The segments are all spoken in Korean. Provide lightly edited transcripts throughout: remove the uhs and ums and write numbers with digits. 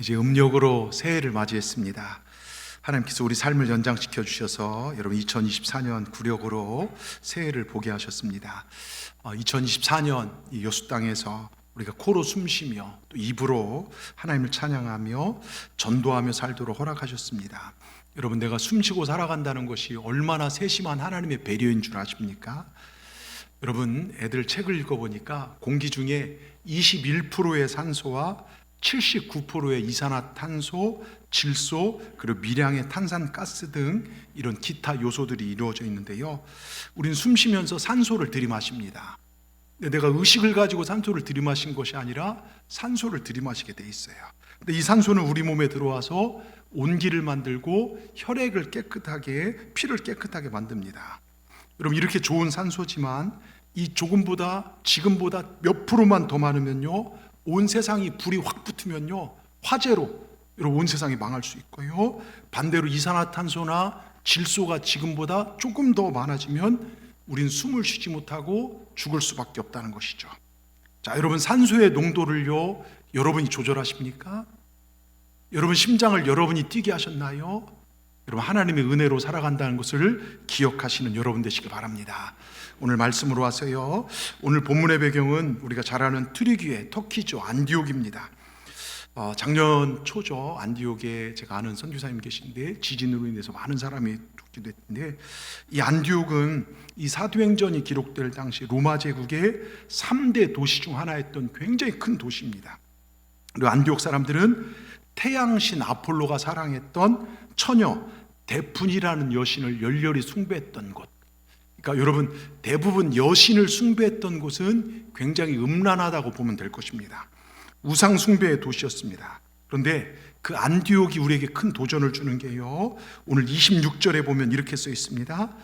이제 음력으로 새해를 맞이했습니다. 하나님께서 우리 삶을 연장시켜 주셔서 여러분 2024년 구력으로 새해를 보게 하셨습니다. 2024년 이 여수 땅에서 우리가 코로 숨쉬며 또 입으로 하나님을 찬양하며 전도하며 살도록 허락하셨습니다. 여러분, 내가 숨쉬고 살아간다는 것이 얼마나 세심한 하나님의 배려인 줄 아십니까? 여러분, 애들 책을 읽어보니까 공기 중에 21%의 산소와 79%의 이산화탄소, 질소, 그리고 미량의 탄산가스 등 이런 기타 요소들이 이루어져 있는데요, 우리는 숨 쉬면서 산소를 들이마십니다. 근데 내가 의식을 가지고 산소를 들이마신 것이 아니라 산소를 들이마시게 돼 있어요. 근데 이 산소는 우리 몸에 들어와서 온기를 만들고 혈액을 깨끗하게, 피를 깨끗하게 만듭니다. 여러분, 이렇게 좋은 산소지만 이 조금보다, 지금보다 몇 프로만 더 많으면요, 온 세상이 불이 확 붙으면요, 화재로 여러분 온 세상이 망할 수 있고요, 반대로 이산화탄소나 질소가 지금보다 조금 더 많아지면 우린 숨을 쉬지 못하고 죽을 수밖에 없다는 것이죠. 자, 여러분, 산소의 농도를요, 여러분이 조절하십니까? 여러분 심장을 여러분이 뛰게 하셨나요? 여러분, 하나님의 은혜로 살아간다는 것을 기억하시는 여러분 되시길 바랍니다. 오늘 말씀으로 와서요, 오늘 본문의 배경은 우리가 잘 아는 트리기의 터키죠, 안디옥입니다. 작년 초죠, 안디옥에 제가 아는 선교사님 계신데 지진으로 인해서 많은 사람이 죽기도 했는데, 이 안디옥은 이 사도행전이 기록될 당시 로마 제국의 3대 도시 중 하나였던 굉장히 큰 도시입니다. 그리고 안디옥 사람들은 태양신 아폴로가 사랑했던 처녀 데프니라는 여신을 열렬히 숭배했던 곳. 그러니까 여러분, 대부분 여신을 숭배했던 곳은 굉장히 음란하다고 보면 될 것입니다. 우상 숭배의 도시였습니다. 그런데 그 안디옥이 우리에게 큰 도전을 주는 게요, 오늘 26절에 보면 이렇게 써 있습니다.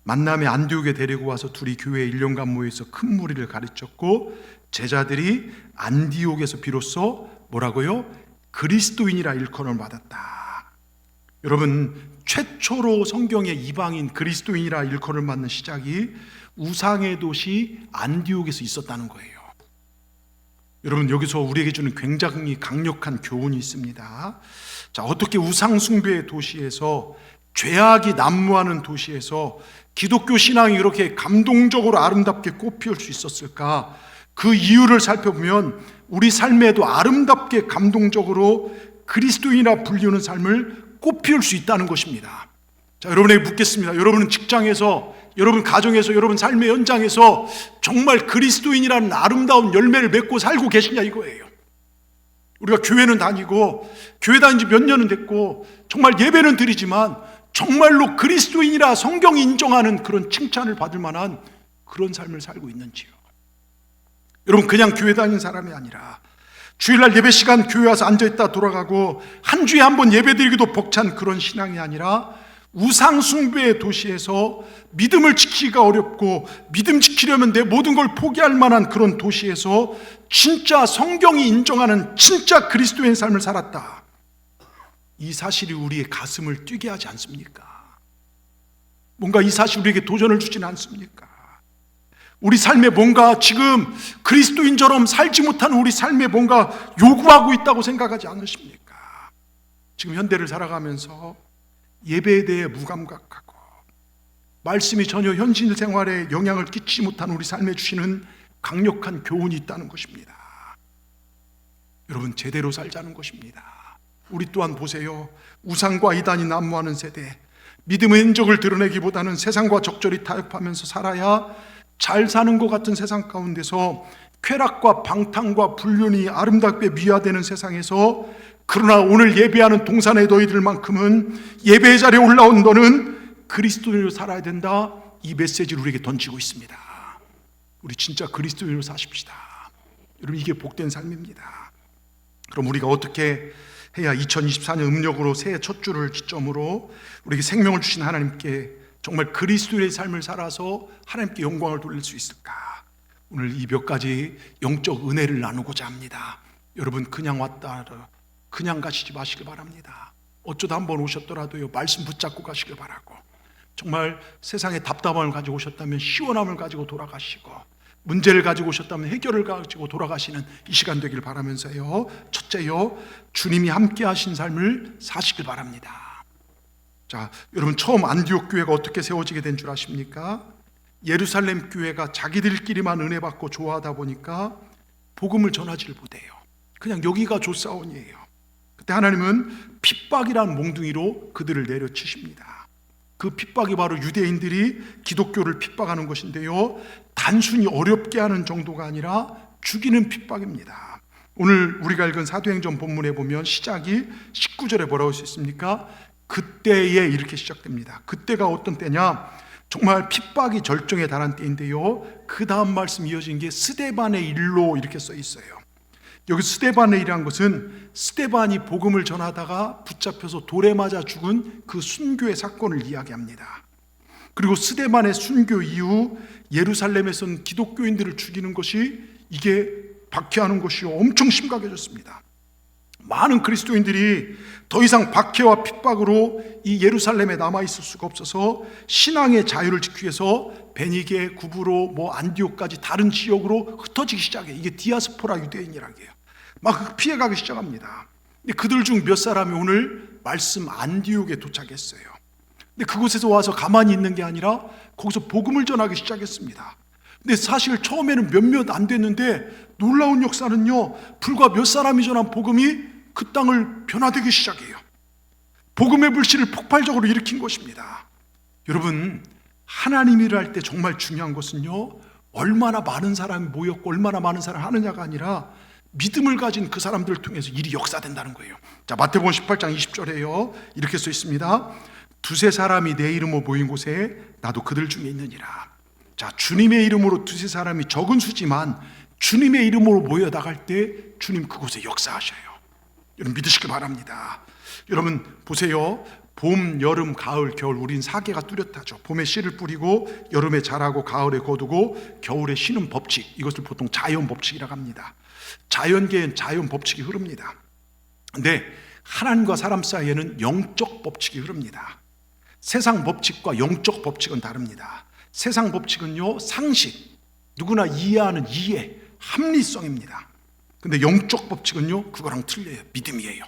만남에 안디옥에 데리고 와서 둘이 교회에 1년간 모여서 큰 무리를 가르쳤고, 제자들이 안디옥에서 비로소 뭐라고요? 그리스도인이라 일컬음을 받았다. 여러분, 최초로 성경의 이방인 그리스도인이라 일컬음을 받는 시작이 우상의 도시 안디옥에서 있었다는 거예요. 여러분, 여기서 우리에게 주는 굉장히 강력한 교훈이 있습니다. 자, 어떻게 우상 숭배의 도시에서, 죄악이 난무하는 도시에서 기독교 신앙이 이렇게 감동적으로 아름답게 꽃피울 수 있었을까? 그 이유를 살펴보면 우리 삶에도 아름답게 감동적으로 그리스도인이라 불리우는 삶을 꽃피울 수 있다는 것입니다. 자, 여러분에게 묻겠습니다. 여러분은 직장에서, 여러분 가정에서, 여러분 삶의 현장에서 정말 그리스도인이라는 아름다운 열매를 맺고 살고 계시냐 이거예요. 우리가 교회는 다니고, 교회 다닌 지 몇 년은 됐고, 정말 예배는 드리지만 정말로 그리스도인이라 성경이 인정하는 그런 칭찬을 받을 만한 그런 삶을 살고 있는지요? 여러분, 그냥 교회 다니는 사람이 아니라 주일날 예배 시간 교회 와서 앉아있다 돌아가고 한 주에 한 번 예배 드리기도 벅찬 그런 신앙이 아니라 우상 숭배의 도시에서 믿음을 지키기가 어렵고 믿음 지키려면 내 모든 걸 포기할 만한 그런 도시에서 진짜 성경이 인정하는 진짜 그리스도인 삶을 살았다. 이 사실이 우리의 가슴을 뛰게 하지 않습니까? 뭔가 이 사실이 우리에게 도전을 주지는 않습니까? 우리 삶에 뭔가 지금 그리스도인처럼 살지 못하는 우리 삶에 뭔가 요구하고 있다고 생각하지 않으십니까? 지금 현대를 살아가면서 예배에 대해 무감각하고 말씀이 전혀 현실 생활에 영향을 끼치지 못한 우리 삶에 주시는 강력한 교훈이 있다는 것입니다. 여러분, 제대로 살자는 것입니다. 우리 또한 보세요. 우상과 이단이 난무하는 세대, 믿음의 흔적을 드러내기보다는 세상과 적절히 타협하면서 살아야 잘 사는 것 같은 세상 가운데서 쾌락과 방탕과 불륜이 아름답게 미화되는 세상에서, 그러나 오늘 예배하는 동산의 너희들만큼은, 예배의 자리에 올라온 너는 그리스도인으로 살아야 된다, 이 메시지를 우리에게 던지고 있습니다. 우리 진짜 그리스도인으로 사십시다. 여러분, 이게 복된 삶입니다. 그럼 우리가 어떻게 해야 2024년 음력으로 새해 첫 주를 기점으로 우리에게 생명을 주신 하나님께 정말 그리스도의 삶을 살아서 하나님께 영광을 돌릴 수 있을까? 오늘 이 몇 가지 영적 은혜를 나누고자 합니다. 여러분, 그냥 왔다 그냥 가시지 마시길 바랍니다. 어쩌다 한번 오셨더라도요, 말씀 붙잡고 가시길 바라고, 정말 세상에 답답함을 가지고 오셨다면 시원함을 가지고 돌아가시고, 문제를 가지고 오셨다면 해결을 가지고 돌아가시는 이 시간 되길 바라면서요, 첫째요, 주님이 함께 하신 삶을 사시길 바랍니다. 자, 여러분, 처음 안디옥 교회가 어떻게 세워지게 된 줄 아십니까? 예루살렘 교회가 자기들끼리만 은혜 받고 좋아하다 보니까 복음을 전하지를 못해요. 그냥 여기가 좋사온이에요. 그때 하나님은 핍박이라는 몽둥이로 그들을 내려치십니다. 그 핍박이 바로 유대인들이 기독교를 핍박하는 것인데요, 단순히 어렵게 하는 정도가 아니라 죽이는 핍박입니다. 오늘 우리가 읽은 사도행전 본문에 보면 시작이 19절에 뭐라고 할 수 있습니까? 그때에 이렇게 시작됩니다. 그때가 어떤 때냐? 정말 핍박이 절정에 달한 때인데요, 그 다음 말씀 이어진 게 스데반의 일로 이렇게 써 있어요. 여기 스데반의 일이란 것은 스데반이 복음을 전하다가 붙잡혀서 돌에 맞아 죽은 그 순교의 사건을 이야기합니다. 그리고 스데반의 순교 이후 예루살렘에서는 기독교인들을 죽이는 것이, 이게 박해하는 것이 엄청 심각해졌습니다. 많은 그리스도인들이 더 이상 박해와 핍박으로 이 예루살렘에 남아있을 수가 없어서 신앙의 자유를 지키기 위해서 베니게, 구브로, 안디옥까지 다른 지역으로 흩어지기 시작해요. 이게 디아스포라 유대인이라고 해요. 막 피해가기 시작합니다. 근데 그들 중 몇 사람이 오늘 말씀 안디옥에 도착했어요. 근데 그곳에서 와서 가만히 있는 게 아니라 거기서 복음을 전하기 시작했습니다. 근데 사실 처음에는 몇몇 안 됐는데 놀라운 역사는요, 불과 몇 사람이 전한 복음이 그 땅을 변화되기 시작해요. 복음의 불씨를 폭발적으로 일으킨 것입니다. 여러분, 하나님이 일을 할 때 정말 중요한 것은요, 얼마나 많은 사람이 모였고 얼마나 많은 사람을 하느냐가 아니라 믿음을 가진 그 사람들을 통해서 일이 역사된다는 거예요. 자, 마태복음 18장 20절에요 이렇게 써 있습니다. 두세 사람이 내 이름으로 모인 곳에 나도 그들 중에 있느니라. 자, 주님의 이름으로 두세 사람이 적은 수지만 주님의 이름으로 모여 나갈 때 주님 그곳에 역사하셔요. 여러분, 믿으시길 바랍니다. 여러분 보세요. 봄, 여름, 가을, 겨울, 우린 4개가 뚜렷하죠. 봄에 씨를 뿌리고, 여름에 자라고, 가을에 거두고, 겨울에 쉬는 법칙, 이것을 보통 자연 법칙이라고 합니다. 자연계엔 자연 법칙이 흐릅니다. 근데 하나님과 사람 사이에는 영적 법칙이 흐릅니다. 세상 법칙과 영적 법칙은 다릅니다. 세상 법칙은요, 상식, 누구나 이해하는 이해, 합리성입니다. 근데 영적 법칙은요, 그거랑 틀려요. 믿음이에요.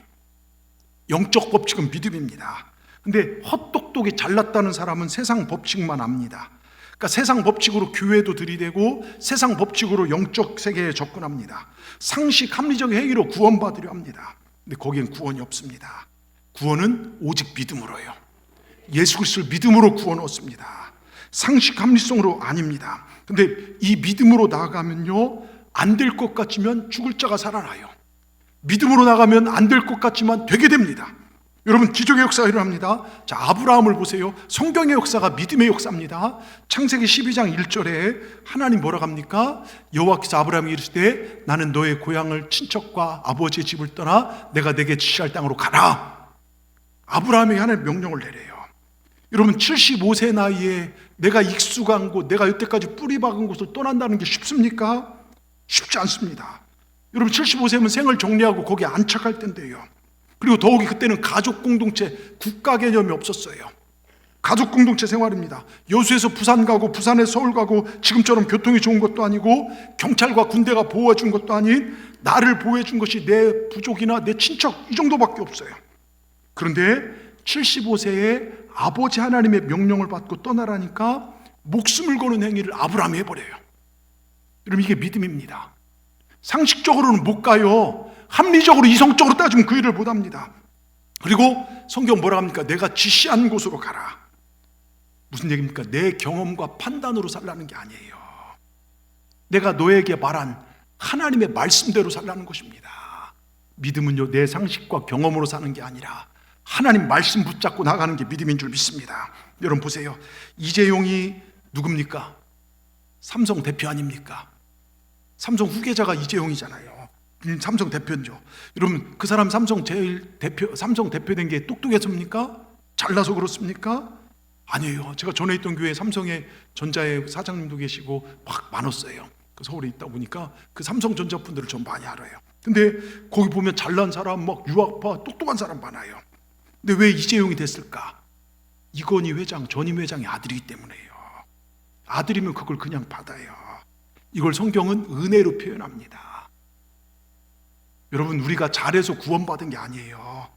영적 법칙은 믿음입니다. 근데 헛똑똑이 잘났다는 사람은 세상 법칙만 압니다. 그러니까 세상 법칙으로 교회도 들이대고 세상 법칙으로 영적 세계에 접근합니다. 상식, 합리적 행위로 구원받으려 합니다. 근데 거기엔 구원이 없습니다. 구원은 오직 믿음으로요. 예수 그리스도를 믿음으로 구원 얻습니다. 상식, 합리성으로 아닙니다. 근데 이 믿음으로 나아가면요, 안 될 것 같지만 죽을 자가 살아나요. 믿음으로 나가면 안 될 것 같지만 되게 됩니다. 여러분, 기적의 역사가 일어납니다. 자, 아브라함을 보세요. 성경의 역사가 믿음의 역사입니다. 창세기 12장 1절에 하나님 뭐라고 합니까? 여호와께서 아브라함에게 이르시되 나는 너의 고향을 친척과 아버지의 집을 떠나 내가 내게 지시할 땅으로 가라. 아브라함에게 하나님 명령을 내려요. 여러분, 75세 나이에 내가 익숙한 곳, 내가 여태까지 뿌리 박은 곳을 떠난다는 게 쉽습니까? 쉽지 않습니다. 여러분, 75세면 생을 정리하고 거기에 안착할 때인데요. 그리고 더욱이 그때는 가족 공동체, 국가 개념이 없었어요. 가족 공동체 생활입니다. 여수에서 부산 가고 부산에서 서울 가고 지금처럼 교통이 좋은 것도 아니고 경찰과 군대가 보호해 준 것도 아닌 나를 보호해 준 것이 내 부족이나 내 친척, 이 정도밖에 없어요. 그런데 75세에 아버지 하나님의 명령을 받고 떠나라니까 목숨을 거는 행위를 아브라함이 해버려요. 여러분, 이게 믿음입니다. 상식적으로는 못 가요. 합리적으로, 이성적으로 따지면 그 일을 못 합니다. 그리고 성경 뭐라 합니까? 내가 지시한 곳으로 가라. 무슨 얘기입니까? 내 경험과 판단으로 살라는 게 아니에요. 내가 너에게 말한 하나님의 말씀대로 살라는 것입니다. 믿음은요, 내 상식과 경험으로 사는 게 아니라 하나님 말씀 붙잡고 나가는 게 믿음인 줄 믿습니다. 여러분 보세요. 이재용이 누굽니까? 삼성 대표 아닙니까? 삼성 후계자가 이재용이잖아요. 삼성 대표죠. 여러분, 그 사람 삼성 대표된 게 똑똑했습니까? 잘나서 그렇습니까? 아니에요. 제가 전에 있던 교회 삼성의 전자의 사장님도 계시고 막 많았어요. 그 서울에 있다 보니까 그 삼성전자 분들을 좀 많이 알아요. 근데 거기 보면 잘난 사람, 막 유학파, 똑똑한 사람 많아요. 근데 왜 이재용이 됐을까? 이건희 회장, 전임 회장의 아들이기 때문에요. 아들이면 그걸 그냥 받아요. 이걸 성경은 은혜로 표현합니다. 여러분, 우리가 잘해서 구원받은 게 아니에요.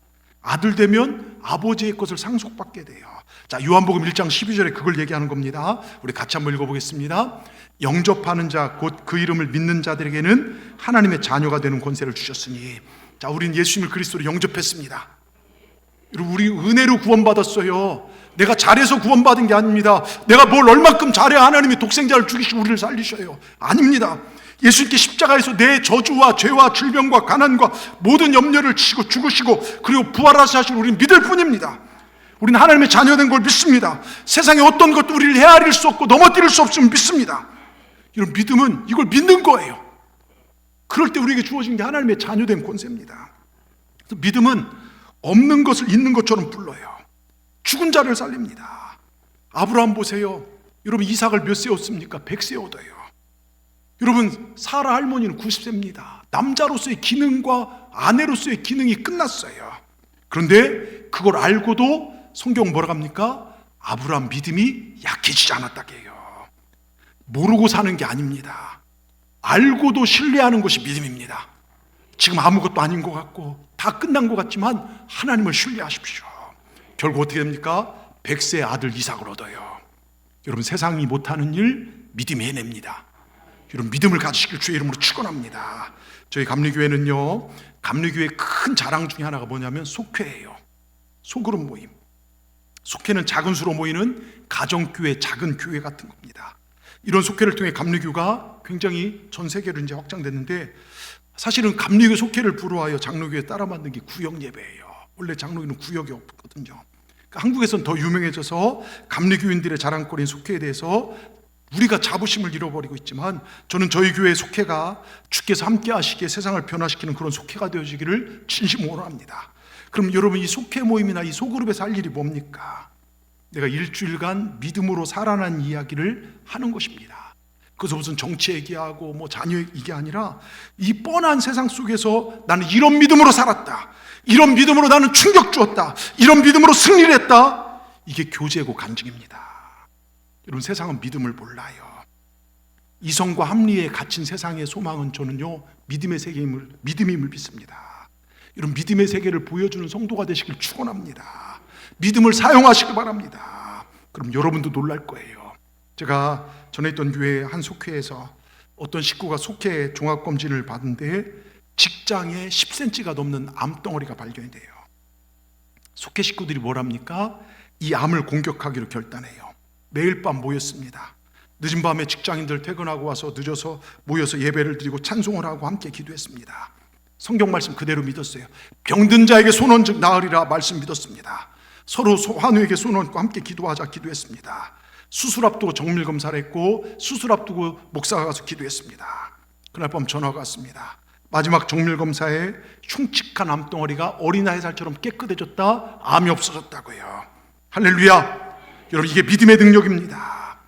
아들 되면 아버지의 것을 상속받게 돼요. 자, 요한복음 1장 12절에 그걸 얘기하는 겁니다. 우리 같이 한번 읽어보겠습니다. 영접하는 자 곧 그 이름을 믿는 자들에게는 하나님의 자녀가 되는 권세를 주셨으니. 자, 우린 예수님을 그리스도로 영접했습니다. 여러분, 우리 은혜로 구원받았어요. 내가 잘해서 구원받은 게 아닙니다. 내가 뭘 얼만큼 잘해야 하나님이 독생자를 죽이시고 우리를 살리셔요. 아닙니다. 예수님께 십자가에서 내 저주와 죄와 질병과 가난과 모든 염려를 치고 죽으시고 그리고 부활하신 우리는 믿을 뿐입니다. 우리는 하나님의 자녀된 걸 믿습니다. 세상에 어떤 것도 우리를 헤아릴 수 없고 넘어뜨릴 수 없음을 믿습니다. 이런 믿음은 이걸 믿는 거예요. 그럴 때 우리에게 주어진 게 하나님의 자녀된 권세입니다. 그래서 믿음은 없는 것을 있는 것처럼 불러요. 죽은 자를 살립니다. 아브라함 보세요. 여러분, 이삭을 몇 세웠습니까? 100세 얻어요. 여러분, 사라 할머니는 90세입니다. 남자로서의 기능과 아내로서의 기능이 끝났어요. 그런데 그걸 알고도 성경은 뭐라고 합니까? 아브라함 믿음이 약해지지 않았다고 해요. 모르고 사는 게 아닙니다. 알고도 신뢰하는 것이 믿음입니다. 지금 아무것도 아닌 것 같고 다 끝난 것 같지만 하나님을 신뢰하십시오. 결국 어떻게 됩니까? 100세의 아들 이삭을 얻어요. 여러분, 세상이 못하는 일 믿음이 해냅니다. 여러분, 믿음을 가지시길 주의 이름으로 축원합니다. 저희 감리교회는요, 감리교회의 큰 자랑 중에 하나가 뭐냐면 속회예요. 소그룹 모임. 속회는 작은 수로 모이는 가정교회, 작은 교회 같은 겁니다. 이런 속회를 통해 감리교가 굉장히 전 세계로 이제 확장됐는데, 사실은 감리교 속회를 불허하여 장로교에 따라 만든 게 구역 예배예요. 원래 장로교는 구역이 없거든요. 그러니까 한국에서는 더 유명해져서 감리교인들의 자랑거리인 속회에 대해서 우리가 자부심을 잃어버리고 있지만, 저는 저희 교회의 속회가 주께서 함께 하시기에 세상을 변화시키는 그런 속회가 되어지기를 진심으로 합니다. 그럼 여러분, 이 속회 모임이나 이 소그룹에서 할 일이 뭡니까? 내가 일주일간 믿음으로 살아난 이야기를 하는 것입니다. 그래서 무슨 정치 얘기하고 뭐 자녀 이게 아니라, 이 뻔한 세상 속에서 나는 이런 믿음으로 살았다, 이런 믿음으로 나는 충격 주었다, 이런 믿음으로 승리를 했다, 이게 교제고 간증입니다. 여러분, 세상은 믿음을 몰라요. 이성과 합리에 갇힌 세상의 소망은 저는요, 믿음의 세계임을, 믿음임을 믿습니다. 이런 믿음의 세계를 보여주는 성도가 되시길 축원합니다. 믿음을 사용하시길 바랍니다. 그럼 여러분도 놀랄 거예요. 제가 전에 있던 교회 한 속회에서 어떤 식구가 속회 종합검진을 받은데 직장에 10cm가 넘는 암덩어리가 발견이 돼요. 속회 식구들이 뭐랍니까? 이 암을 공격하기로 결단해요. 매일 밤 모였습니다. 늦은 밤에 직장인들 퇴근하고 와서 늦어서 모여서 예배를 드리고 찬송을 하고 함께 기도했습니다. 성경 말씀 그대로 믿었어요. 병든 자에게 손 얹으 나으리라 말씀 믿었습니다. 서로 환우에게 손 얹고 함께 기도하자 기도했습니다. 수술 앞두고 정밀 검사를 했고 수술 앞두고 목사가 가서 기도했습니다. 그날 밤 전화가 왔습니다. 마지막 정밀 검사에 흉측한 암덩어리가 어린아이 살처럼 깨끗해졌다, 암이 없어졌다고요. 할렐루야. 여러분, 이게 믿음의 능력입니다.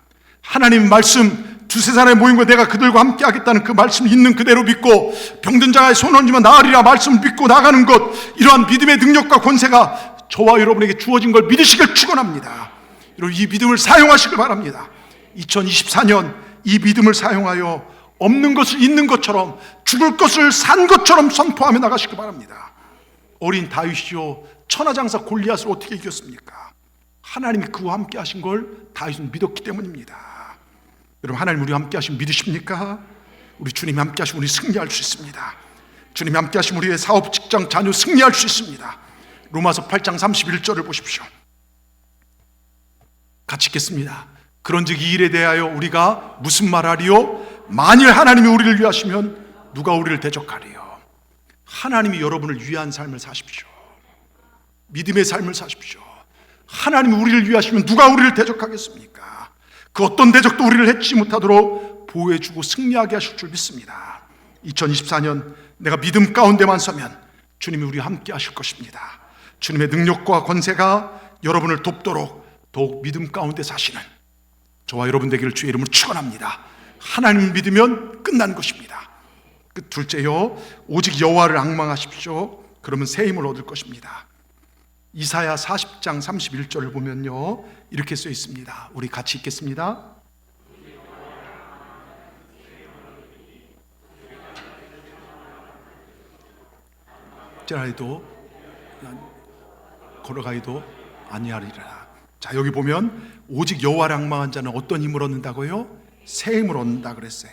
하나님 말씀, 두세 사람이 모인 거 내가 그들과 함께 하겠다는 그 말씀 있는 그대로 믿고, 병든 자가 손 얹으면 나으리라 말씀을 믿고 나가는 것, 이러한 믿음의 능력과 권세가 저와 여러분에게 주어진 걸 믿으시길 축원합니다. 여러분, 이 믿음을 사용하시길 바랍니다. 2024년 이 믿음을 사용하여 없는 것을 있는 것처럼, 죽을 것을 산 것처럼 선포하며 나가시길 바랍니다. 어린 다윗이요, 천하장사 골리앗을 어떻게 이겼습니까? 하나님이 그와 함께 하신 걸 다윗은 믿었기 때문입니다. 여러분, 하나님 우리와 함께 하시면 믿으십니까? 우리 주님이 함께 하시면 우리 승리할 수 있습니다. 주님이 함께 하시면 우리의 사업, 직장, 자녀 승리할 수 있습니다. 로마서 8장 31절을 보십시오. 같이 읽겠습니다. 그런즉 이 일에 대하여 우리가 무슨 말하리요? 만일 하나님이 우리를 위하시면 누가 우리를 대적하리요? 하나님이 여러분을 위한 삶을 사십시오. 믿음의 삶을 사십시오. 하나님이 우리를 위하시면 누가 우리를 대적하겠습니까? 그 어떤 대적도 우리를 해치지 못하도록 보호해주고 승리하게 하실 줄 믿습니다. 2024년 내가 믿음 가운데만 서면 주님이 우리와 함께 하실 것입니다. 주님의 능력과 권세가 여러분을 돕도록 더욱 믿음 가운데 사시는 저와 여러분 되기를 주의 이름으로 축원합니다. 하나님을 믿으면 끝난 것입니다. 그 둘째요, 오직 여호와를 앙망하십시오. 그러면 새 힘을 얻을 것입니다. 이사야 40장 31절을 보면요, 이렇게 써 있습니다. 우리 같이 읽겠습니다. 발전하여도 걸어가기도 아니하리라. 자, 여기 보면 오직 여호와를 앙망한 자는 어떤 힘을 얻는다고요? 새 힘을 얻는다 그랬어요.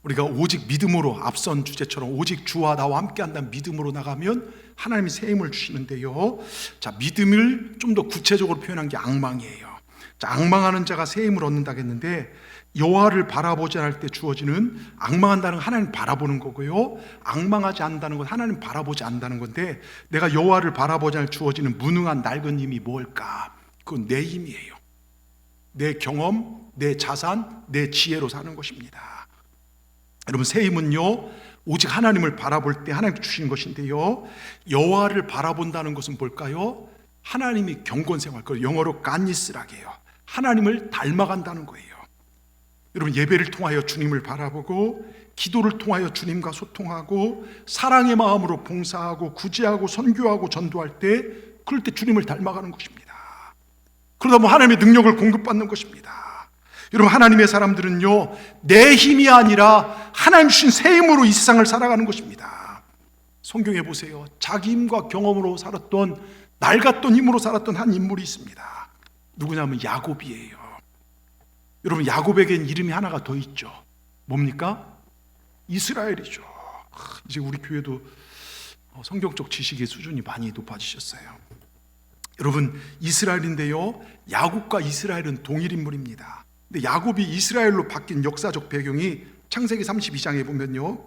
우리가 오직 믿음으로, 앞선 주제처럼 오직 주와 나와 함께 한다는 믿음으로 나가면 하나님이 새 힘을 주시는데요. 자, 믿음을 좀 더 구체적으로 표현한 게 앙망이에요. 자, 앙망하는 자가 새 힘을 얻는다 했는데, 여호와를 바라보지 않을 때 주어지는, 앙망한다는 건 하나님 바라보는 거고요, 앙망하지 않는다는 건 하나님 바라보지 않는다는 건데, 내가 여호와를 바라보지 않을 주어지는 무능한 낡은 힘이 뭘까? 그건 내 힘이에요. 내 경험, 내 자산, 내 지혜로 사는 것입니다. 여러분, 새 힘은요, 오직 하나님을 바라볼 때 하나님께 주신 것인데요, 여호와를 바라본다는 것은 뭘까요? 하나님이 경건생활, 그걸 영어로 간니스라고 해요. 하나님을 닮아간다는 거예요. 여러분, 예배를 통하여 주님을 바라보고, 기도를 통하여 주님과 소통하고, 사랑의 마음으로 봉사하고 구제하고 선교하고 전도할 때, 그럴 때 주님을 닮아가는 것입니다. 그러다 보면 하나님의 능력을 공급받는 것입니다. 여러분, 하나님의 사람들은요, 내 힘이 아니라 하나님 주신 새 힘으로 이 세상을 살아가는 것입니다. 성경에 보세요. 자기 힘과 경험으로 살았던, 낡았던 힘으로 살았던 한 인물이 있습니다. 누구냐면 야곱이에요. 여러분, 야곱에겐 이름이 하나가 더 있죠. 뭡니까? 이스라엘이죠. 이제 우리 교회도 성경적 지식의 수준이 많이 높아지셨어요. 여러분, 이스라엘인데요, 야곱과 이스라엘은 동일 인물입니다. 근데 야곱이 이스라엘로 바뀐 역사적 배경이 창세기 32장에 보면요,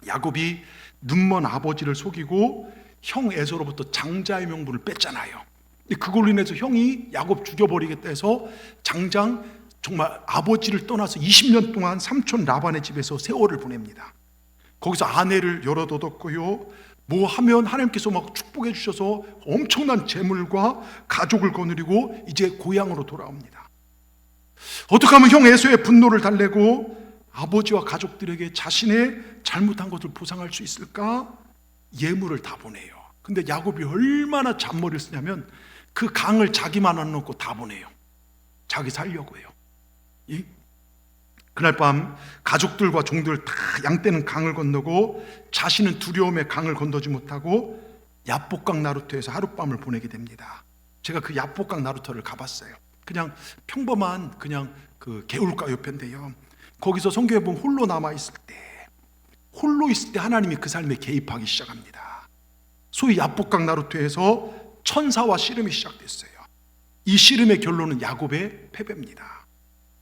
야곱이 눈먼 아버지를 속이고 형 에서로부터 장자의 명분을 뺐잖아요. 근데 그걸로 인해서 형이 야곱 죽여버리겠다 해서 장장, 정말 아버지를 떠나서 20년 동안 삼촌 라반의 집에서 세월을 보냅니다. 거기서 아내를 여럿 얻었고요, 뭐 하면 하나님께서 막 축복해 주셔서 엄청난 재물과 가족을 거느리고 이제 고향으로 돌아옵니다. 어떻게 하면 형 에서의 분노를 달래고 아버지와 가족들에게 자신의 잘못한 것을 보상할 수 있을까? 예물을 다 보내요. 근데 야곱이 얼마나 잔머리를 쓰냐면 그 강을 자기만 안 놓고 다 보내요. 자기 살려고 해요. 그날 밤 가족들과 종들 다 양떼는 강을 건너고 자신은 두려움에 강을 건너지 못하고 야복강 나루터에서 하룻밤을 보내게 됩니다. 제가 그 야복강 나루터를 가봤어요. 그냥 평범한 그냥 그 개울가 옆인데요, 거기서 성경에 보면 홀로 남아있을 때 하나님이 그 삶에 개입하기 시작합니다. 소위 야복강 나루터에서 천사와 씨름이 시작됐어요. 이 씨름의 결론은 야곱의 패배입니다.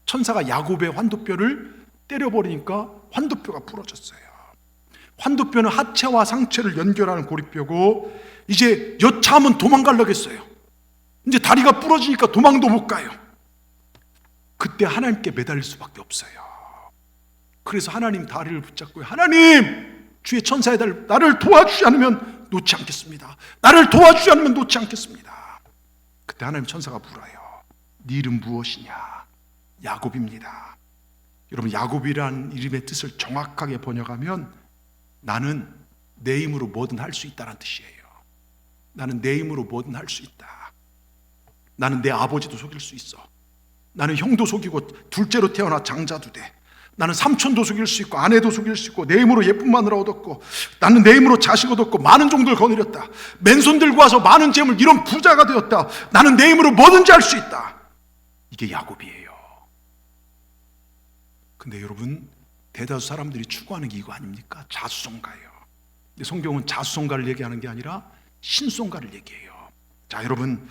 천사가 야곱의 환도뼈를 때려버리니까 환도뼈가 부러졌어요. 환도뼈는 하체와 상체를 연결하는 고리뼈고, 이제 여차하면 도망가려겠어요. 이제 다리가 부러지니까 도망도 못 가요. 그때 하나님께 매달릴 수밖에 없어요. 그래서 하나님 다리를 붙잡고, 하나님, 주의 천사의 나를 도와주지 않으면 놓지 않겠습니다. 나를 도와주지 않으면 놓지 않겠습니다. 그때 하나님 천사가 물어요. 네 이름 무엇이냐? 야곱입니다. 여러분, 야곱이란 이름의 뜻을 정확하게 번역하면 나는 내 힘으로 뭐든 할 수 있다는 뜻이에요. 나는 내 힘으로 뭐든 할 수 있다. 나는 내 아버지도 속일 수 있어. 나는 형도 속이고 둘째로 태어나 장자도 돼. 나는 삼촌도 속일 수 있고 아내도 속일 수 있고 내 힘으로 예쁜 마누라 얻었고 나는 내 힘으로 자식 얻었고 많은 종들 거느렸다. 맨손 들고 와서 많은 재물 이런 부자가 되었다. 나는 내 힘으로 뭐든지 할 수 있다. 이게 야곱이에요. 근데 여러분, 대다수 사람들이 추구하는 게 이거 아닙니까? 자수성가예요. 근데 성경은 자수성가를 얘기하는 게 아니라 신성가를 얘기해요. 자, 여러분,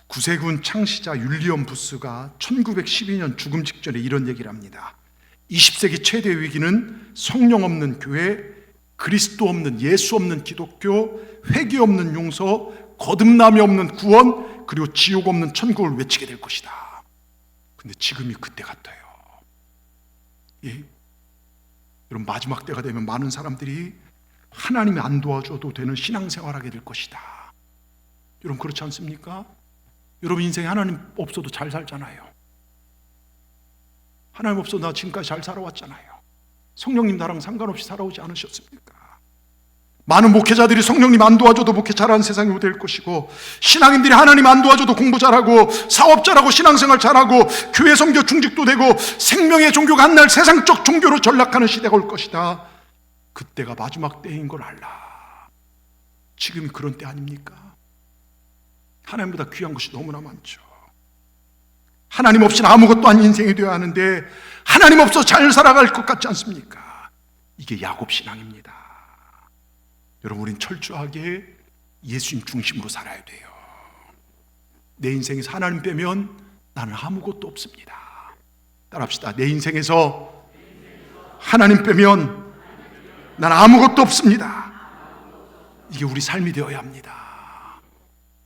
구세군 창시자 율리엄 부스가 1912년 죽음 직전에 이런 얘기를 합니다. 20세기 최대 위기는 성령 없는 교회, 그리스도 없는, 예수 없는 기독교, 회개 없는 용서, 거듭남이 없는 구원, 그리고 지옥 없는 천국을 외치게 될 것이다. 근데 지금이 그때 같아요. 예? 여러분, 마지막 때가 되면 많은 사람들이 하나님이 안 도와줘도 되는 신앙생활하게 될 것이다. 여러분, 그렇지 않습니까? 여러분 인생에 하나님 없어도 잘 살잖아요. 하나님 없어도 나 지금까지 잘 살아왔잖아요. 성령님 나랑 상관없이 살아오지 않으셨습니까? 많은 목회자들이 성령님 안 도와줘도 목회 잘하는 세상이 될 것이고, 신앙인들이 하나님 안 도와줘도 공부 잘하고 사업 잘하고 신앙생활 잘하고 교회 선교 중직도 되고 생명의 종교가 한 날 세상적 종교로 전락하는 시대가 올 것이다. 그때가 마지막 때인 걸 알라. 지금이 그런 때 아닙니까? 하나님보다 귀한 것이 너무나 많죠. 하나님 없이는 아무것도 아닌 인생이 되어야 하는데 하나님 없어 잘 살아갈 것 같지 않습니까? 이게 야곱 신앙입니다. 여러분, 우린 철저하게 예수님 중심으로 살아야 돼요. 내 인생에서 하나님 빼면 나는 아무것도 없습니다. 따라합시다. 내 인생에서 하나님 빼면 나는 아무것도 없습니다. 이게 우리 삶이 되어야 합니다.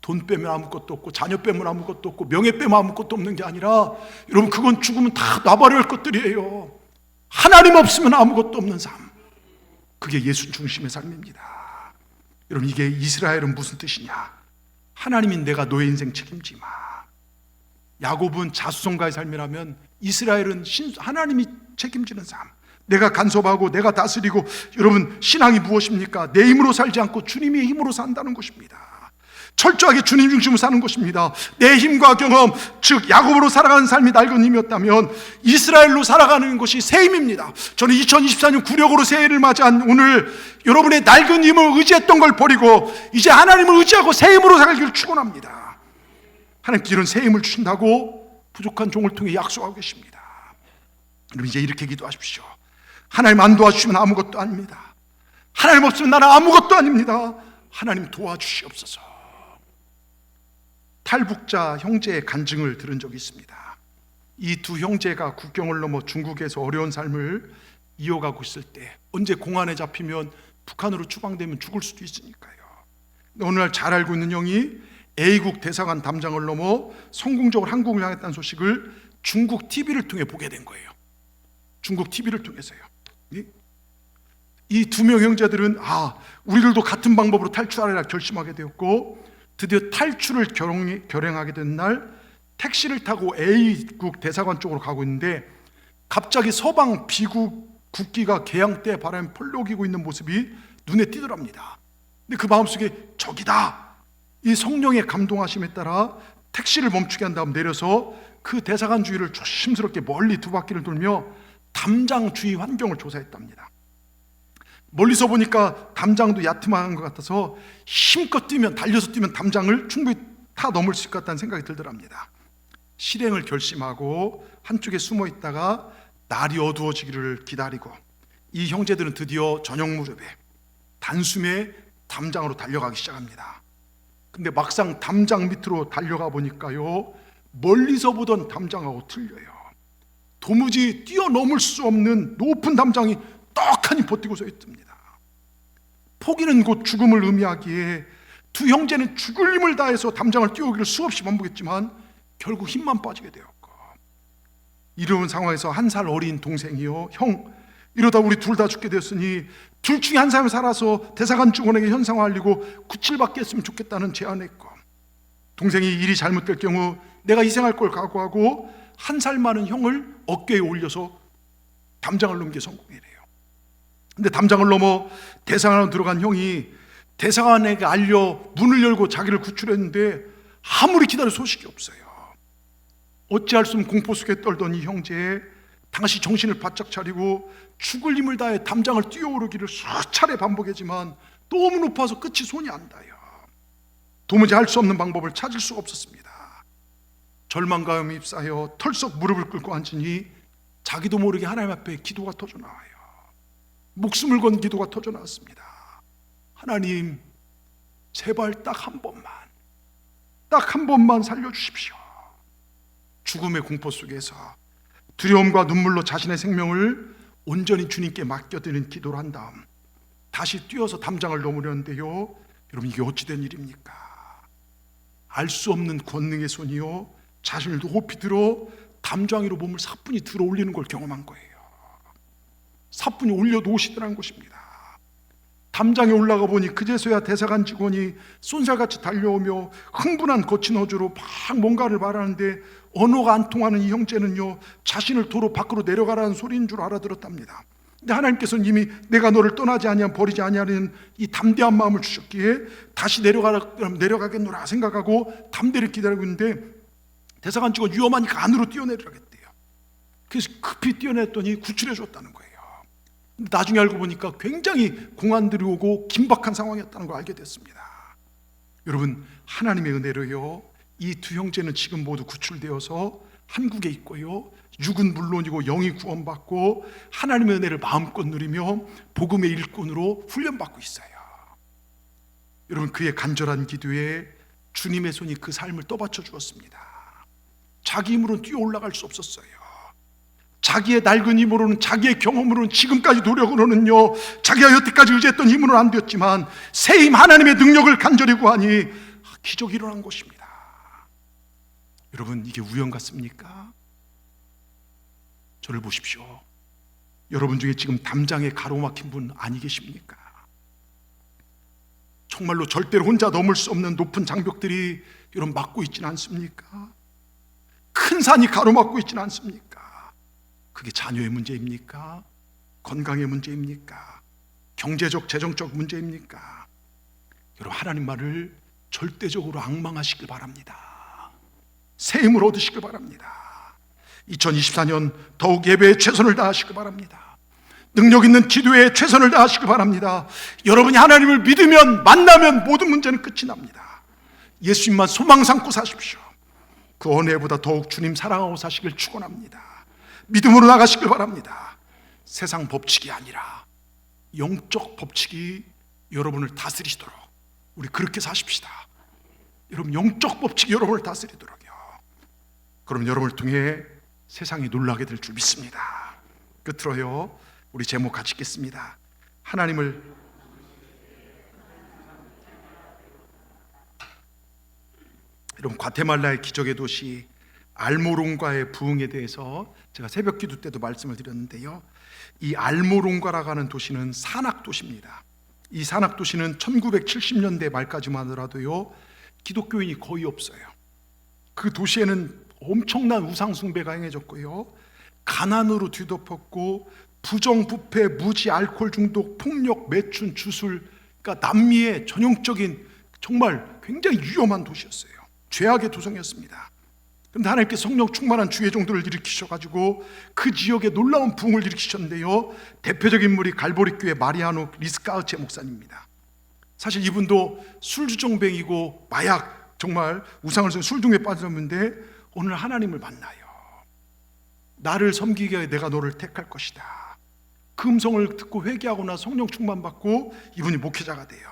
돈 빼면 아무것도 없고, 자녀 빼면 아무것도 없고, 명예 빼면 아무것도 없는 게 아니라, 여러분, 그건 죽으면 다 놔버려야 할 것들이에요. 하나님 없으면 아무것도 없는 삶, 그게 예수 중심의 삶입니다. 여러분, 이게 이스라엘은 무슨 뜻이냐? 하나님인 내가 너의 인생 책임지 마. 야곱은 자수성가의 삶이라면 이스라엘은 하나님이 책임지는 삶, 내가 간섭하고 내가 다스리고. 여러분, 신앙이 무엇입니까? 내 힘으로 살지 않고 주님의 힘으로 산다는 것입니다. 철저하게 주님 중심으로 사는 것입니다. 내 힘과 경험, 즉 야곱으로 살아가는 삶이 낡은 힘이었다면 이스라엘로 살아가는 것이 새 힘입니다. 저는 2024년 구력으로 새해를 맞이한 오늘 여러분의 낡은 힘을 의지했던 걸 버리고 이제 하나님을 의지하고 새 힘으로 살기를 축원합니다. 하나님께 이런 새 힘을 주신다고 부족한 종을 통해 약속하고 계십니다. 여러분, 이제 이렇게 기도하십시오. 하나님 안 도와주시면 아무것도 아닙니다. 하나님 없으면 나는 아무것도 아닙니다. 하나님 도와주시옵소서. 탈북자 형제의 간증을 들은 적이 있습니다. 이 두 형제가 국경을 넘어 중국에서 어려운 삶을 이어가고 있을 때, 언제 공안에 잡히면 북한으로 추방되면 죽을 수도 있으니까요. 어느 날 잘 알고 있는 형이 A국 대사관 담장을 넘어 성공적으로 한국을 향했다는 소식을 중국 TV를 통해 보게 된 거예요. 중국 TV를 통해서요. 이 두 명 형제들은 우리들도 같은 방법으로 탈출하리라 결심하게 되었고, 드디어 탈출을 결행하게 된 날 택시를 타고 A국 대사관 쪽으로 가고 있는데 갑자기 서방 B국 국기가 개양대 바람에 펄럭이고 있는 모습이 눈에 띄더랍니다. 근데 그 마음속에 저기다, 이 성령의 감동하심에 따라 택시를 멈추게 한 다음 내려서 그 대사관 주위를 조심스럽게 멀리 두 바퀴를 돌며 담장 주위 환경을 조사했답니다. 멀리서 보니까 담장도 얕으만한 것 같아서 힘껏 뛰면, 달려서 뛰면 담장을 충분히 타 넘을 수 있을 것 같다는 생각이 들더랍니다. 실행을 결심하고 한쪽에 숨어 있다가 날이 어두워지기를 기다리고 이 형제들은 드디어 저녁 무렵에 단숨에 담장으로 달려가기 시작합니다. 근데 막상 담장 밑으로 달려가 보니까요, 멀리서 보던 담장하고 틀려요. 도무지 뛰어넘을 수 없는 높은 담장이 떡하니 버티고 서 있습니다. 포기는 곧 죽음을 의미하기에 두 형제는 죽을 힘을 다해서 담장을 뛰어오기를 수없이 반복했지만 결국 힘만 빠지게 되었고, 이런 상황에서 한 살 어린 동생이요, 형, 이러다 우리 둘 다 죽게 되었으니 둘 중에 한 사람이 살아서 대사관 직원에게 현상을 알리고 구칠받게 했으면 좋겠다는 제안을 했고, 동생이 일이 잘못될 경우 내가 희생할 걸 각오하고 한 살 많은 형을 어깨에 올려서 담장을 넘기에 성공해내요. 근데 담장을 넘어 대사관으로 들어간 형이 대사관에게 알려 문을 열고 자기를 구출했는데 아무리 기다려 소식이 없어요. 어찌할 수 없는 공포 속에 떨던 이 형제, 당시 정신을 바짝 차리고 죽을 힘을 다해 담장을 뛰어오르기를 수차례 반복했지만 너무 높아서 끝이 손이 안 닿아요. 도무지 할 수 없는 방법을 찾을 수가 없었습니다. 절망감에 휩싸여 털썩 무릎을 꿇고 앉으니 자기도 모르게 하나님 앞에 기도가 터져나와요. 목숨을 건 기도가 터져나왔습니다. 하나님, 제발 딱 한 번만 살려주십시오. 죽음의 공포 속에서 두려움과 눈물로 자신의 생명을 온전히 주님께 맡겨드리는 기도를 한 다음 다시 뛰어서 담장을 넘으려는데요, 여러분, 이게 어찌된 일입니까? 알 수 없는 권능의 손이요, 자신을 높이 들어 담장 위로 몸을 사뿐히 들어 올리는 걸 경험한 거예요. 사뿐히 올려놓으시더라는 것입니다. 담장에 올라가 보니 그제서야 대사관 직원이 쏜살같이 달려오며 흥분한 거친 어조로 막 뭔가를 말하는데 언어가 안 통하는 이 형제는요, 자신을 도로 밖으로 내려가라는 소리인 줄 알아들었답니다. 근데 하나님께서는 이미 내가 너를 떠나지 아니하면 버리지 아니하는 이 담대한 마음을 주셨기에 다시 내려가겠노라 생각하고 담대를 기다리고 있는데 대사관 직원 위험하니까 안으로 뛰어내리라겠대요. 그래서 급히 뛰어냈더니 구출해 줬다는 거예요. 나중에 알고 보니까 굉장히 공안들이 오고 긴박한 상황이었다는 걸 알게 됐습니다. 여러분, 하나님의 은혜로요, 이 두 형제는 지금 모두 구출되어서 한국에 있고요, 육은 물론이고 영이 구원받고 하나님의 은혜를 마음껏 누리며 복음의 일꾼으로 훈련받고 있어요. 여러분, 그의 간절한 기도에 주님의 손이 그 삶을 떠받쳐 주었습니다. 자기 힘으로는 뛰어 올라갈 수 없었어요. 자기의 낡은 힘으로는, 자기의 경험으로는, 지금까지 노력으로는요, 자기가 여태까지 의지했던 힘으로는 안 되었지만 새 힘, 하나님의 능력을 간절히 구하니 기적이 일어난 것입니다. 여러분, 이게 우연 같습니까? 저를 보십시오. 여러분 중에 지금 담장에 가로막힌 분 아니 계십니까? 정말로 절대로 혼자 넘을 수 없는 높은 장벽들이 여러분 막고 있지는 않습니까? 큰 산이 가로막고 있지는 않습니까? 그게 자녀의 문제입니까? 건강의 문제입니까? 경제적, 재정적 문제입니까? 여러분, 하나님 말을 절대적으로 앙망하시길 바랍니다. 새 힘을 얻으시길 바랍니다. 2024년 더욱 예배에 최선을 다하시길 바랍니다. 능력 있는 기도에 최선을 다하시길 바랍니다. 여러분이 하나님을 믿으면, 만나면 모든 문제는 끝이 납니다. 예수님만 소망 삼고 사십시오. 그 어느 해보다 더욱 주님 사랑하고 사시길 축원합니다. 믿음으로 나가시길 바랍니다. 세상 법칙이 아니라 영적 법칙이 여러분을 다스리시도록 우리 그렇게 사십시다. 여러분, 영적 법칙이 여러분을 다스리도록요. 그럼 여러분을 통해 세상이 놀라게 될 줄 믿습니다. 끝으로요, 우리 제목 같이 읽겠습니다. 하나님을 여러분, 과테말라의 기적의 도시 알모롱과의 부흥에 대해서 제가 새벽 기도 때도 말씀을 드렸는데요, 이 알모롱과라고 하는 도시는 산악 도시입니다. 이 산악 도시는 1970년대 말까지만 하더라도요, 기독교인이 거의 없어요. 그 도시에는 엄청난 우상 숭배가 행해졌고요, 가난으로 뒤덮였고 부정부패, 무지, 알코올 중독, 폭력, 매춘, 주술, 그러니까 남미의 전형적인 정말 굉장히 위험한 도시였어요. 죄악의 도성이었습니다. 그런데 하나님께서 성령 충만한 주의 종들을 일으키셔가지고 그 지역에 놀라운 부흥을 일으키셨는데요, 대표적인 인물이 갈보리 교회 마리아노 리스카우체 목사님입니다. 사실 이분도 술주정뱅이고 마약, 정말 우상을 섬긴 술중에 빠졌는데 오늘 하나님을 만나요. 나를 섬기기 위해 내가 너를 택할 것이다. 그 음성을 듣고 회개하고 나 성령 충만 받고 이분이 목회자가 돼요.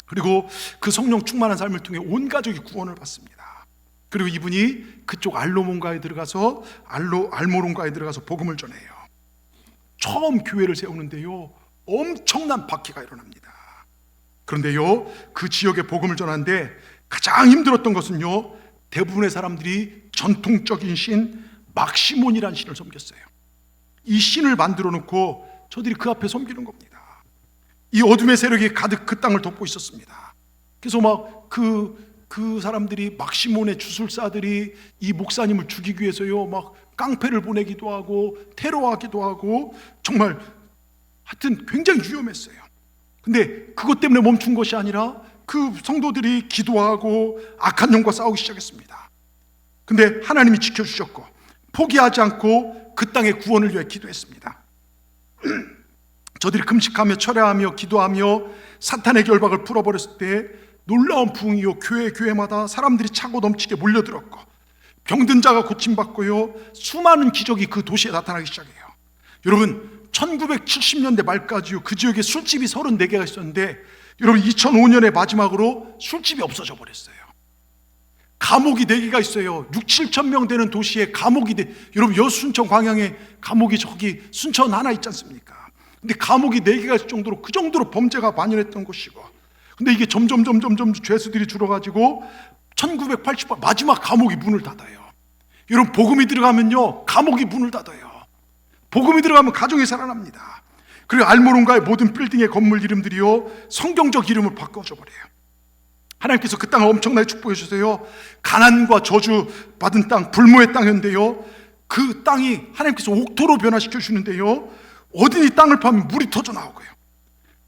그리고 그 성령 충만한 삶을 통해 온 가족이 구원을 받습니다. 그리고 이분이 그쪽 알모롱가에 들어가서 복음을 전해요. 처음 교회를 세우는데요, 엄청난 박해가 일어납니다. 그런데요, 그 지역에 복음을 전하는데 가장 힘들었던 것은요, 대부분의 사람들이 전통적인 신 막시몬이라는 신을 섬겼어요. 이 신을 만들어 놓고 저들이 그 앞에 섬기는 겁니다. 이 어둠의 세력이 가득 그 땅을 덮고 있었습니다. 그래서 막 그 사람들이, 막시몬의 주술사들이 이 목사님을 죽이기 위해서요, 막 깡패를 보내기도 하고 테러하기도 하고 정말 하여튼 굉장히 위험했어요. 근데 그것 때문에 멈춘 것이 아니라 그 성도들이 기도하고 악한 영과 싸우기 시작했습니다. 근데 하나님이 지켜주셨고 포기하지 않고 그 땅의 구원을 위해 기도했습니다. 저들이 금식하며 철야하며 기도하며 사탄의 결박을 풀어버렸을 때 놀라운 부흥이요, 교회마다 사람들이 차고 넘치게 몰려들었고 병든 자가 고침받고요, 수많은 기적이 그 도시에 나타나기 시작해요. 여러분, 1970년대 말까지요, 그 지역에 술집이 34개가 있었는데 여러분, 2005년에 마지막으로 술집이 없어져 버렸어요. 감옥이 4개가 있어요. 6, 7천 명 되는 도시에 감옥이 여러분, 여순천 광양에 감옥이 저기 순천 하나 있지 않습니까? 근데 감옥이 4개가 있을 정도로, 그 정도로 범죄가 만연했던 곳이고, 근데 이게 점점 죄수들이 줄어가지고 1980년 마지막 감옥이 문을 닫아요. 여러분, 복음이 들어가면요, 감옥이 문을 닫아요. 복음이 들어가면 가정이 살아납니다. 그리고 알모롱가의 모든 빌딩의 건물 이름들이요, 성경적 이름을 바꿔줘 버려요. 하나님께서 그 땅을 엄청나게 축복해 주세요. 가난과 저주 받은 땅, 불모의 땅인데요, 그 땅이 하나님께서 옥토로 변화시켜 주는데요, 어딘지 땅을 파면 물이 터져 나오고요.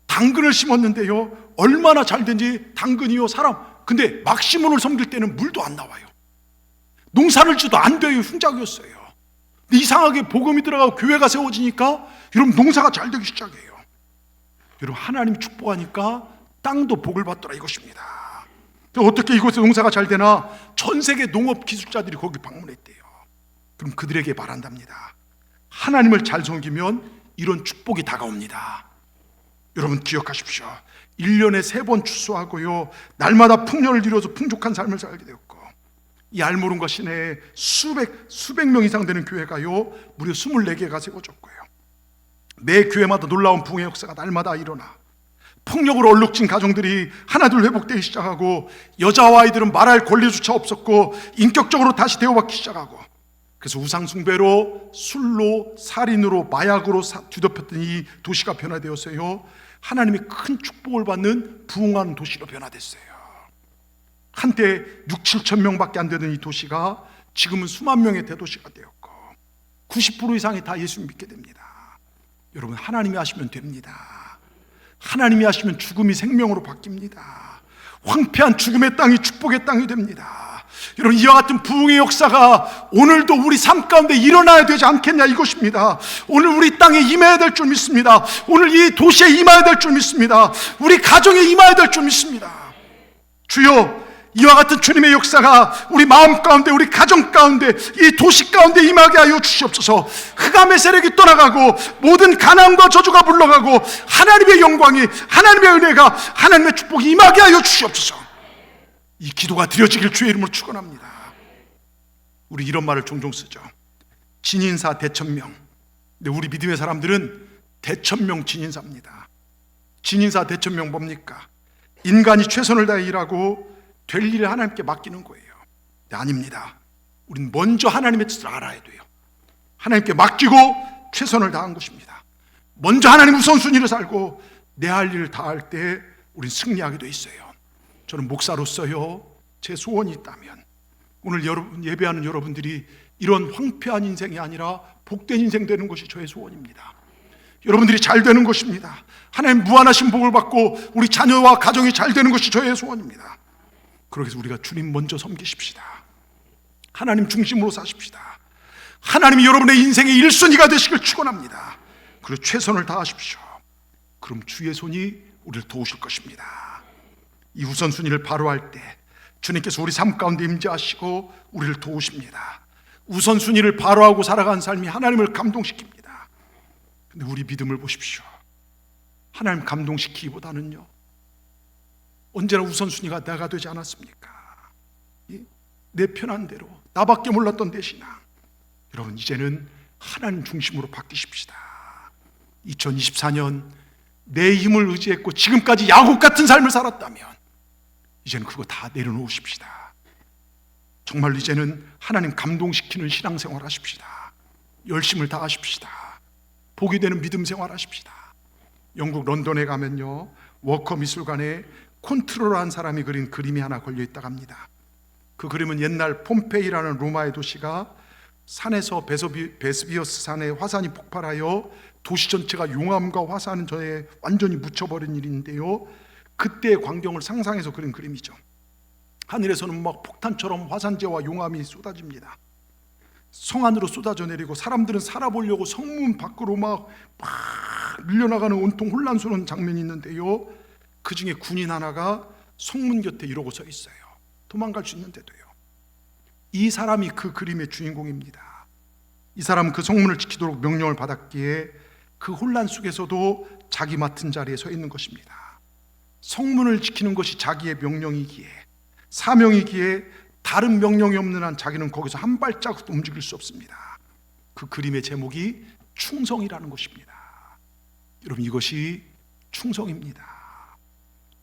당근을 심었는데요, 얼마나 잘 된지 당근이요, 근데 막시몬을 섬길 때는 물도 안 나와요. 농사를 지도 안 돼요. 흉작이었어요. 근데 이상하게 복음이 들어가고 교회가 세워지니까 여러분 농사가 잘 되기 시작해요. 여러분 하나님이 축복하니까 땅도 복을 받더라 이것입니다. 어떻게 이곳에 농사가 잘 되나? 전 세계 농업 기술자들이 거기 방문했대요. 그럼 그들에게 말한답니다. 하나님을 잘 섬기면 이런 축복이 다가옵니다. 여러분 기억하십시오. 1년에 3번 추수하고요, 날마다 풍년을 이루어서 풍족한 삶을 살게 되었고, 이 알모름과 시내에 수백 명 이상 되는 교회가요 무려 24개가 세워졌고요, 매 교회마다 놀라운 부흥의 역사가 날마다 일어나 폭력으로 얼룩진 가정들이 하나둘 회복되기 시작하고, 여자와 아이들은 말할 권리조차 없었고 인격적으로 다시 대우받기 시작하고, 그래서 우상숭배로, 술로, 살인으로, 마약으로 뒤덮였던 이 도시가 변화되었어요. 하나님의 큰 축복을 받는 부흥하는 도시로 변화됐어요. 한때 6, 7천 명밖에 안 되던 이 도시가 지금은 수만 명의 대도시가 되었고 90% 이상이 다 예수 믿게 됩니다. 여러분 하나님이 하시면 됩니다. 하나님이 하시면 죽음이 생명으로 바뀝니다. 황폐한 죽음의 땅이 축복의 땅이 됩니다. 여러분 이와 같은 부흥의 역사가 오늘도 우리 삶 가운데 일어나야 되지 않겠냐 이것입니다. 오늘 우리 땅에 임해야 될 줄 믿습니다. 오늘 이 도시에 임해야 될 줄 믿습니다. 우리 가정에 임해야 될 줄 믿습니다. 주여, 이와 같은 주님의 역사가 우리 마음 가운데, 우리 가정 가운데, 이 도시 가운데 임하게 하여 주시옵소서. 흑암의 세력이 떠나가고 모든 가난과 저주가 물러가고 하나님의 영광이, 하나님의 은혜가, 하나님의 축복이 임하게 하여 주시옵소서. 이 기도가 드려지길 주의 이름으로 축원합니다. 우리 이런 말을 종종 쓰죠. 진인사 대천명. 근데 우리 믿음의 사람들은 대천명 진인사입니다. 진인사 대천명 뭡니까? 인간이 최선을 다해 일하고 될 일을 하나님께 맡기는 거예요. 네, 아닙니다. 우린 먼저 하나님의 뜻을 알아야 돼요. 하나님께 맡기고 최선을 다한 것입니다. 먼저 하나님 우선순위를 살고 내 할 일을 다할 때 우린 승리하게 돼 있어요. 저는 목사로서요, 제 소원이 있다면 오늘 예배하는 여러분들이 이런 황폐한 인생이 아니라 복된 인생 되는 것이 저의 소원입니다. 여러분들이 잘 되는 것입니다. 하나님 무한하신 복을 받고 우리 자녀와 가정이 잘 되는 것이 저의 소원입니다. 그러기 위해서 우리가 주님 먼저 섬기십시다. 하나님 중심으로 사십시다. 하나님이 여러분의 인생의 1순위가 되시길 축원합니다. 그리고 최선을 다하십시오. 그럼 주의 손이 우리를 도우실 것입니다. 이 우선순위를 바로 할 때 주님께서 우리 삶 가운데 임재하시고 우리를 도우십니다. 우선순위를 바로 하고 살아가는 삶이 하나님을 감동시킵니다. 근데 우리 믿음을 보십시오. 하나님 감동시키기보다는요, 언제나 우선순위가 내가 되지 않았습니까? 내 편한 대로, 나밖에 몰랐던 내 신앙. 여러분 이제는 하나님 중심으로 바뀌십시다. 2024년 내 힘을 의지했고 지금까지 야곱 같은 삶을 살았다면 이제는 그거 다 내려놓으십시다. 정말로 이제는 하나님 감동시키는 신앙생활 하십시다. 열심을 다하십시다. 복이 되는 믿음 생활 하십시다. 영국 런던에 가면요, 워커 미술관에 콘트로라는 사람이 그린 그림이 하나 걸려있다고 합니다. 그 그림은 옛날 폼페이라는 로마의 도시가 산에서 베스비어스 산에 화산이 폭발하여 도시 전체가 용암과 화산에 완전히 묻혀버린 일인데요, 그때의 광경을 상상해서 그린 그림이죠. 하늘에서는 막 폭탄처럼 화산재와 용암이 쏟아집니다. 성 안으로 쏟아져 내리고 사람들은 살아보려고 성문 밖으로 막 밀려나가는 온통 혼란스러운 장면이 있는데요, 그 중에 군인 하나가 성문 곁에 이러고 서 있어요. 도망갈 수 있는데도요. 이 사람이 그 그림의 주인공입니다. 이 사람은 그 성문을 지키도록 명령을 받았기에 그 혼란 속에서도 자기 맡은 자리에 서 있는 것입니다. 성문을 지키는 것이 자기의 명령이기에, 사명이기에 다른 명령이 없는 한 자기는 거기서 한 발자국도 움직일 수 없습니다. 그 그림의 제목이 충성이라는 것입니다. 여러분 이것이 충성입니다.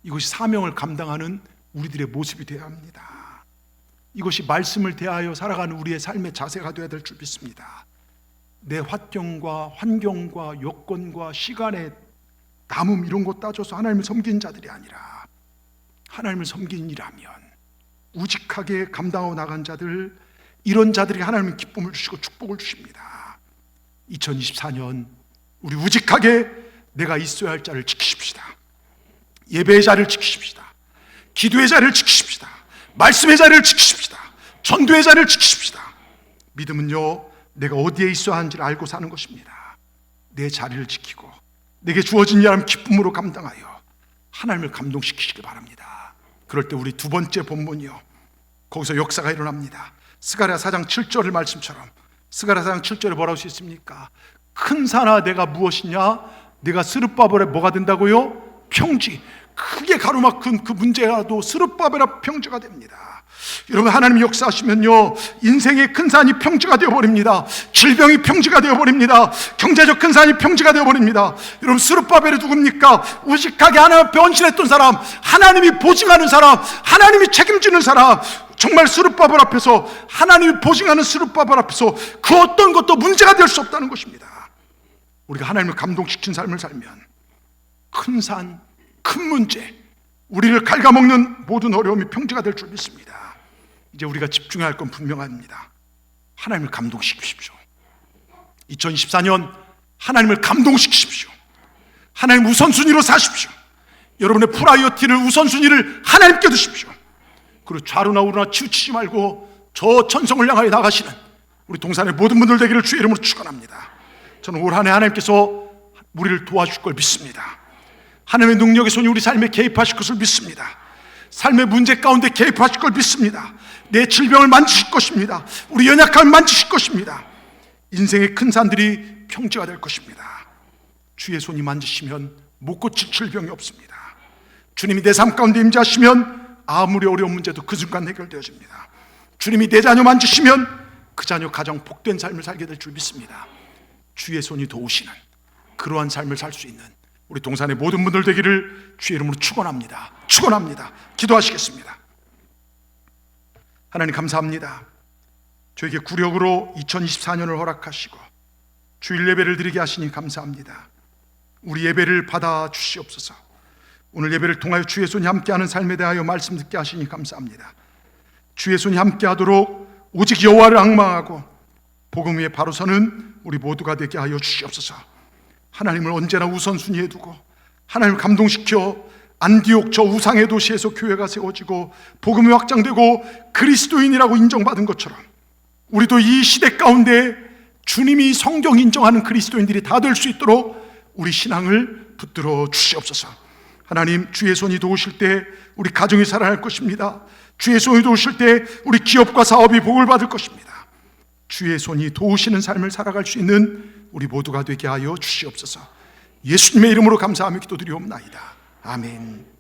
이것이 사명을 감당하는 우리들의 모습이 되어야 합니다. 이것이 말씀을 대하여 살아가는 우리의 삶의 자세가 되어야 될 줄 믿습니다. 내 환경과 여건과 시간의 남음 이런 거 따져서 하나님을 섬기는 자들이 아니라 하나님을 섬기는 이라면 우직하게 감당하고 나간 자들, 이런 자들이 하나님은 기쁨을 주시고 축복을 주십니다. 2024년 우리 우직하게 내가 있어야 할 자를 지키십시다. 예배의 자리를 지키십시다. 기도의 자리를 지키십시다. 말씀의 자리를 지키십시다. 전도의 자리를 지키십시다. 믿음은요, 내가 어디에 있어야 하는지를 알고 사는 것입니다. 내 자리를 지키고 내게 주어진 일을 기쁨으로 감당하여 하나님을 감동시키시기 바랍니다. 그럴 때 우리 두 번째 본문이요, 거기서 역사가 일어납니다. 스가랴 4장 7절의 말씀처럼 스가랴 4장 7절에 뭐라고 써 있습니까? 큰 산아 내가 무엇이냐? 내가 스룹바벨에 뭐가 된다고요? 평지. 크게 가로막힌 그 문제라도 스룹바벨의 평지가 됩니다. 여러분, 하나님이 역사하시면요, 인생의 큰 산이 평지가 되어버립니다. 질병이 평지가 되어버립니다. 경제적 큰 산이 평지가 되어버립니다. 여러분, 스룹바벨이 누굽니까? 우직하게 하나님 앞에 헌신했던 사람, 하나님이 보증하는 사람, 하나님이 책임지는 사람. 정말 스룹바벨 앞에서, 하나님이 보증하는 스룹바벨 앞에서 그 어떤 것도 문제가 될 수 없다는 것입니다. 우리가 하나님을 감동시킨 삶을 살면 큰 산, 큰 문제, 우리를 갉아먹는 모든 어려움이 평지가 될 줄 믿습니다. 이제 우리가 집중해야 할 건 분명합니다. 하나님을 감동시키십시오. 2024년 하나님을 감동시키십시오. 하나님 우선순위로 사십시오. 여러분의 프라이어티를, 우선순위를 하나님께 두십시오. 그리고 좌로나 우로나 치우치지 말고 저 천성을 향하여 나가시는 우리 동산의 모든 분들 되기를 주의 이름으로 축원합니다. 저는 올 한 해 하나님께서 우리를 도와줄 걸 믿습니다. 하나님의 능력의 손이 우리 삶에 개입하실 것을 믿습니다. 삶의 문제 가운데 개입하실 걸 믿습니다. 내 질병을 만지실 것입니다. 우리 연약함을 만지실 것입니다. 인생의 큰 산들이 평지가 될 것입니다. 주의 손이 만지시면 못 고칠 질병이 없습니다. 주님이 내 삶 가운데 임재하시면 아무리 어려운 문제도 그 순간 해결되어집니다. 주님이 내 자녀 만지시면 그 자녀 가정 복된 삶을 살게 될 줄 믿습니다. 주의 손이 도우시는 그러한 삶을 살 수 있는 우리 동산의 모든 분들 되기를 주의 이름으로 축원합니다. 축원합니다. 기도하시겠습니다. 하나님 감사합니다. 저에게 구력으로 2024년을 허락하시고 주일 예배를 드리게 하시니 감사합니다. 우리 예배를 받아 주시옵소서. 오늘 예배를 통하여 주의 손이 함께하는 삶에 대하여 말씀 듣게 하시니 감사합니다. 주의 손이 함께하도록 오직 여호와를 앙망하고 복음 위에 바로 서는 우리 모두가 되게 하여 주시옵소서. 하나님을 언제나 우선순위에 두고 하나님을 감동시켜 안디옥 저 우상의 도시에서 교회가 세워지고 복음이 확장되고 그리스도인이라고 인정받은 것처럼 우리도 이 시대 가운데 주님이 성경 인정하는 그리스도인들이 다 될 수 있도록 우리 신앙을 붙들어 주시옵소서. 하나님, 주의 손이 도우실 때 우리 가정이 살아날 것입니다. 주의 손이 도우실 때 우리 기업과 사업이 복을 받을 것입니다. 주의 손이 도우시는 삶을 살아갈 수 있는 우리 모두가 되게 하여 주시옵소서. 예수님의 이름으로 감사하며 기도드리옵나이다. 아멘.